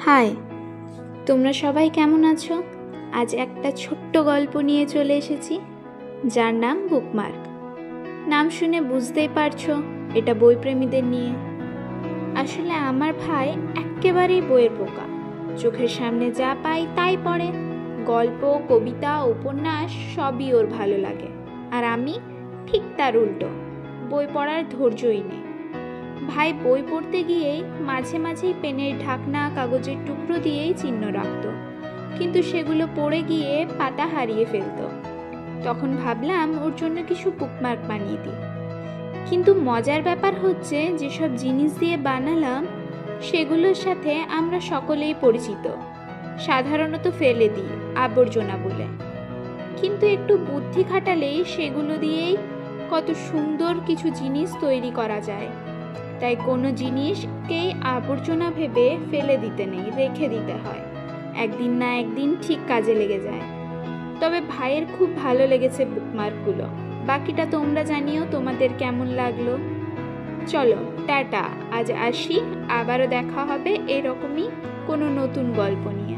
High, তোমরা সবাই কেমন আছো? আজ একটা ছোট্ট গল্প নিয়ে চলে এসেছি, যার নাম বুকমার্ক। নাম শুনে বুঝতেই পারছো এটা বইপ্রেমীদের নিয়ে। আসলে আমার ভাই একেবারেই বইয়ের পোকা। চোখের সামনে যা পাই তাই পড়ে। গল্প, কবিতা, উপন্যাস সবই ওর ভালো লাগে। আর আমি ঠিক তার উল্টো, বই পড়ার ধৈর্যই নেই। ভাই বই পড়তে গিয়েই মাঝে মাঝেই পেনের ঢাকনা, কাগজের টুকরো দিয়েই চিহ্ন রাখত, কিন্তু সেগুলো পড়ে গিয়ে পাতা হারিয়ে ফেলত। তখন ভাবলাম ওর জন্য কিছু বুকমার্ক বানিয়ে দিই। কিন্তু মজার ব্যাপার হচ্ছে, যেসব জিনিস দিয়ে বানালাম সেগুলোর সাথে আমরা সকলেই পরিচিত, সাধারণত ফেলে দিই আবর্জনা বলে। কিন্তু একটু বুদ্ধি খাটালেই সেগুলো দিয়েই কত সুন্দর কিছু জিনিস তৈরি করা যায়। তাই কোনো জিনিসকেই আবর্জনা ভেবে ফেলে দিতে নেই, রেখে দিতে হয়। একদিন না একদিন ঠিক কাজে লেগে যায়। তবে ভাইয়ের খুব ভালো লেগেছে বুকমার্কগুলো। বাকিটা তোমরা জানিও তোমাদের কেমন লাগলো। চলো টাটা, আজ আসি। আবারও দেখা হবে এরকমই কোনো নতুন গল্প নিয়ে।